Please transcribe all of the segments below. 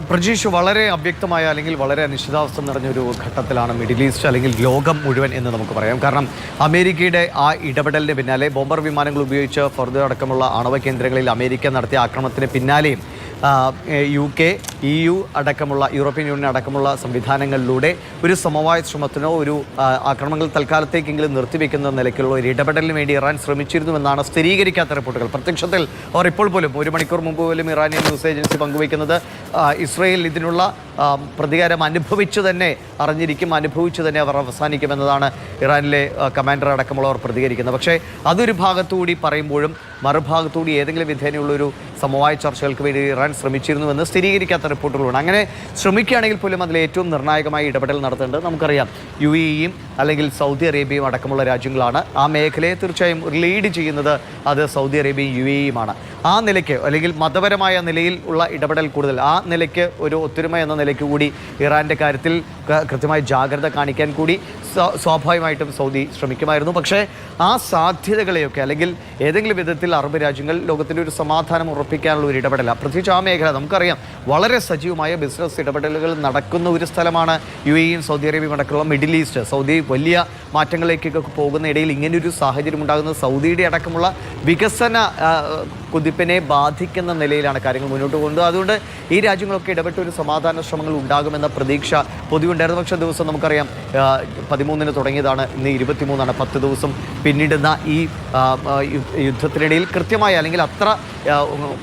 പ്രജീഷ്, വളരെ അവ്യക്തമായ അല്ലെങ്കിൽ വളരെ അനിശ്ചിതാവസ്ഥ നിറഞ്ഞൊരു ഘട്ടത്തിലാണ് മിഡിൽ ഈസ്റ്റ് അല്ലെങ്കിൽ ലോകം മുഴുവൻ എന്ന് നമുക്ക് പറയാം. കാരണം അമേരിക്കയുടെ ആ ഇടപെടലിന് പിന്നാലെ ബോംബർ വിമാനങ്ങൾ ഉപയോഗിച്ച് ഫോർദോ അടക്കമുള്ള ആണവ കേന്ദ്രങ്ങളിൽ അമേരിക്ക നടത്തിയ ആക്രമണത്തിന് പിന്നാലെയും UK, EU അടക്കമുള്ള യൂറോപ്യൻ യൂണിയൻ അടക്കമുള്ള സംവിധാനങ്ങളിലൂടെ ഒരു സമവായ ശ്രമത്തിനോ ഒരു ആക്രമണങ്ങൾ തൽക്കാലത്തേക്കെങ്കിലും നിർത്തിവെക്കുന്ന നിലയ്ക്കുള്ള ഒരു ഇടപെടലിന് വേണ്ടി ഇറാൻ ശ്രമിച്ചിരുന്നുവെന്നാണ് സ്ഥിരീകരിക്കാത്ത റിപ്പോർട്ടുകൾ. പ്രത്യക്ഷത്തിൽ അവർ ഇപ്പോൾ പോലും ഒരു മണിക്കൂർ മുമ്പ് പോലും ഇറാനിയൻ ന്യൂസ് ഏജൻസി പങ്കുവയ്ക്കുന്നത് ഇസ്രയേൽ ഇതിനുള്ള പ്രതികാരം അനുഭവിച്ചു തന്നെ അനുഭവിച്ചു തന്നെ അവർ അവസാനിക്കുമെന്നതാണ് ഇറാനിലെ കമാൻഡർ അടക്കമുള്ളവർ പ്രതികരിക്കുന്നത്. പക്ഷേ അതൊരു ഭാഗത്തുകൂടി പറയുമ്പോഴും മറുഭാഗത്തുകൂടി ഏതെങ്കിലും വിധേനയുള്ളൊരു സമവായ ചർച്ചകൾക്ക് വേണ്ടി ഇറാൻ ശ്രമിച്ചിരുന്നുവെന്ന് സ്ഥിരീകരിക്കാത്ത റിപ്പോർട്ടുകളുണ്ട്. അങ്ങനെ ശ്രമിക്കുകയാണെങ്കിൽ പോലും അതിൽ ഏറ്റവും നിർണായകമായി ഇടപെടൽ നടത്തേണ്ടത് നമുക്കറിയാം UAEയും അല്ലെങ്കിൽ സൗദി അറേബ്യയും അടക്കമുള്ള രാജ്യങ്ങളാണ്. ആ മേഖലയെ തീർച്ചയായും ലീഡ് ചെയ്യുന്നത് അത് സൗദി അറേബ്യയും UAEയുമാണ്. ആ നിലയ്ക്ക് അല്ലെങ്കിൽ മതപരമായ നിലയിൽ ഉള്ള ഇടപെടൽ കൂടുതൽ ആ നിലയ്ക്ക് ഒരു ഒത്തൊരുമ എന്ന നിലയ്ക്ക് കൂടി ഇറാൻ്റെ കാര്യത്തിൽ കൃത്യമായി ജാഗ്രത കാണിക്കാൻ കൂടി സ്വാഭാവികമായിട്ടും സൗദി ശ്രമിക്കുമായിരുന്നു. പക്ഷേ ആ സാധ്യതകളെയൊക്കെ അല്ലെങ്കിൽ ഏതെങ്കിലും വിധത്തിൽ അറബ് രാജ്യങ്ങൾ ലോകത്തിൻ്റെ ഒരു സമാധാനം ഉറപ്പിക്കാനുള്ള ഒരു ഇടപെടൽ, പ്രത്യേകിച്ച് ആ മേഖല നമുക്കറിയാം വളരെ സജീവമായ ബിസിനസ് ഇടപെടലുകൾ നടക്കുന്ന ഒരു സ്ഥലമാണ് UAEയും സൗദി അറേബ്യയും അടക്കമുള്ള മിഡിൽ ഈസ്റ്റ്. സൗദി വലിയ മാറ്റങ്ങളിലേക്കൊക്കെ പോകുന്ന ഇടയിൽ ഇങ്ങനെയൊരു സാഹചര്യം ഉണ്ടാകുന്നത് സൗദിയുടെ അടക്കമുള്ള വികസന കുതിപ്പിനെ ബാധിക്കുന്ന നിലയിലാണ് കാര്യങ്ങൾ മുന്നോട്ട് പോകുന്നത്. അതുകൊണ്ട് ഈ രാജ്യങ്ങളൊക്കെ ഇടപെട്ട് ഒരു സമാധാന ശ്രമങ്ങൾ ഉണ്ടാകുമെന്ന പ്രതീക്ഷ പൊതുവെ ഉണ്ടായിരുന്നു. പക്ഷേ ദിവസം നമുക്കറിയാം 13-ന് തുടങ്ങിയതാണ്, ഇന്ന് 23-ആണ്. 10 ദിവസം പിന്നിടുന്ന ഈ യുദ്ധത്തിനിടയിൽ കൃത്യമായ അല്ലെങ്കിൽ അത്ര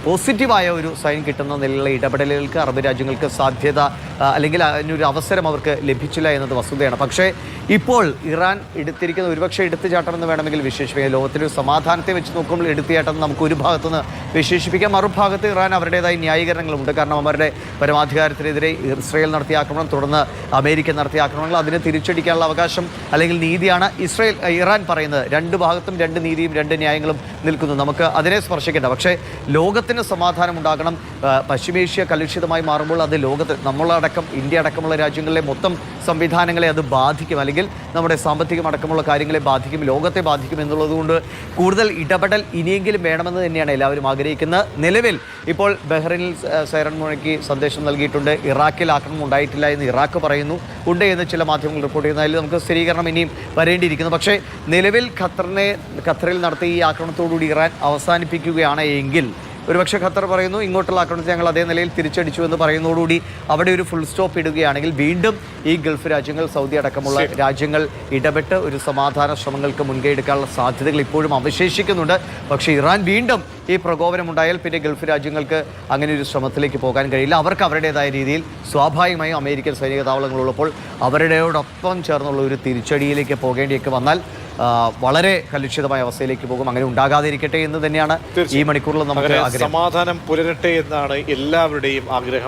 പോസിറ്റീവായ ഒരു സൈൻ കിട്ടുന്ന നിലയിലുള്ള ഇടപെടലുകൾക്ക് അറബ് രാജ്യങ്ങൾക്ക് സാധ്യത അല്ലെങ്കിൽ അതിനൊരു അവസരം അവർക്ക് ലഭിച്ചില്ല എന്നത് വസ്തുതയാണ്. പക്ഷേ ഇപ്പോൾ ഇറാൻ എടുത്തിരിക്കുന്ന ഒരുപക്ഷെ എടുത്തുചാട്ടം എന്ന് വേണമെങ്കിൽ വിശേഷിപ്പിക്കാം. ലോകത്തിൻ്റെ സമാധാനത്തെ വെച്ച് നോക്കുമ്പോൾ എടുത്തുചാട്ടം നമുക്ക് ഒരു ഭാഗത്തുനിന്ന് വിശേഷിപ്പിക്കാം. മറുഭാഗത്ത് ഇറാൻ അവരുടേതായ ന്യായീകരണങ്ങളുണ്ട്. കാരണം അവരുടെ പരമാധികാരത്തിനെതിരെ ഇസ്രയേൽ നടത്തിയ ആക്രമണം, തുടർന്ന് അമേരിക്ക നടത്തിയ ആക്രമണങ്ങൾ, അതിനെ തിരിച്ചടിക്കാനുള്ള അവകാശം അല്ലെങ്കിൽ നീതിയാണ് ഇറാൻ പറയുന്നത്. രണ്ട് ഭാഗത്തും രണ്ട് നീതിയും രണ്ട് ന്യായങ്ങളും നിൽക്കുന്നു. നമുക്ക് അതിനെ സ്പർശിക്കേണ്ട. പക്ഷേ ലോകത്തിന് സമാധാനം ഉണ്ടാകണം. പശ്ചിമേഷ്യ കലുഷിതമായി മാറുമ്പോൾ അത് ലോകത്ത് നമ്മളടക്കം ഇന്ത്യ അടക്കമുള്ള രാജ്യങ്ങളിലെ മൊത്തം സംവിധാനങ്ങളെ അത് ബാധിക്കും, അല്ലെങ്കിൽ നമ്മുടെ സാമ്പത്തികം അടക്കമുള്ള കാര്യങ്ങളെ ബാധിക്കും, ലോകത്തെ ബാധിക്കും എന്നുള്ളതുകൊണ്ട് കൂടുതൽ ഇടപെടൽ ഇനിയെങ്കിലും വേണമെന്ന് തന്നെയാണ് എല്ലാവരും ആഗ്രഹിക്കുന്നത്. നിലവിൽ ഇപ്പോൾ ബഹ്റൈനിൽ സൈറൺ മുഴക്കി സന്ദേശം നൽകിയിട്ടുണ്ട്. ഇറാഖിൽ ആക്രമണം ഉണ്ടായിട്ടില്ല എന്ന് ഇറാഖ് പറയുന്നു, ഉണ്ട് എന്ന് ചില മാധ്യമങ്ങൾ റിപ്പോർട്ട് ചെയ്യുന്നതിൽ നമുക്ക് സ്ഥിരീകരണം ഇനിയും വരേണ്ടിയിരിക്കുന്നു. പക്ഷേ നിലവിൽ ഖത്തറിൽ നടത്തിയ ഈ ആക്രമണത്തോടുകൂടി ഇറാൻ അവസാനിപ്പിക്കുകയാണ് എങ്കിൽ ഒരുപക്ഷെ ഖത്തർ പറയുന്നു ഇങ്ങോട്ടുള്ള ആക്രമണത്തെ ഞങ്ങൾ അതേ നിലയിൽ തിരിച്ചടിച്ചു എന്ന് പറയുന്നതോടുകൂടി അവിടെ ഒരു ഫുൾ സ്റ്റോപ്പ് ഇടുകയാണെങ്കിൽ വീണ്ടും ഈ ഗൾഫ് രാജ്യങ്ങൾ, സൗദി അടക്കമുള്ള രാജ്യങ്ങൾ ഇടപെട്ട് ഒരു സമാധാന ശ്രമങ്ങൾക്ക് മുൻകൈ എടുക്കാനുള്ള സാധ്യതകൾ ഇപ്പോഴും അവശേഷിക്കുന്നുണ്ട്. പക്ഷേ ഇറാൻ വീണ്ടും ഈ പ്രകോപനമുണ്ടായാൽ പിന്നെ ഗൾഫ് രാജ്യങ്ങൾക്ക് അങ്ങനെ ഒരു ശ്രമത്തിലേക്ക് പോകാൻ കഴിയില്ല. അവർക്ക് അവരുടേതായ രീതിയിൽ സ്വാഭാവികമായും അമേരിക്കൻ സൈനിക താവളങ്ങളുള്ളപ്പോൾ അവരുടെയോടൊപ്പം ചേർന്നുള്ള ഒരു തിരിച്ചടിയിലേക്ക് പോകേണ്ടിയൊക്കെ വന്നാൽ വളരെ കലുഷിതമായ അവസ്ഥയിലേക്ക് പോകും. അങ്ങനെ ഉണ്ടാകാതിരിക്കട്ടെ എന്ന് തന്നെയാണ് ഈ മണിക്കൂറിൽ നമുക്ക് സമാധാനം പുലരട്ടെ എന്നാണ് എല്ലാവരുടെയും ആഗ്രഹം.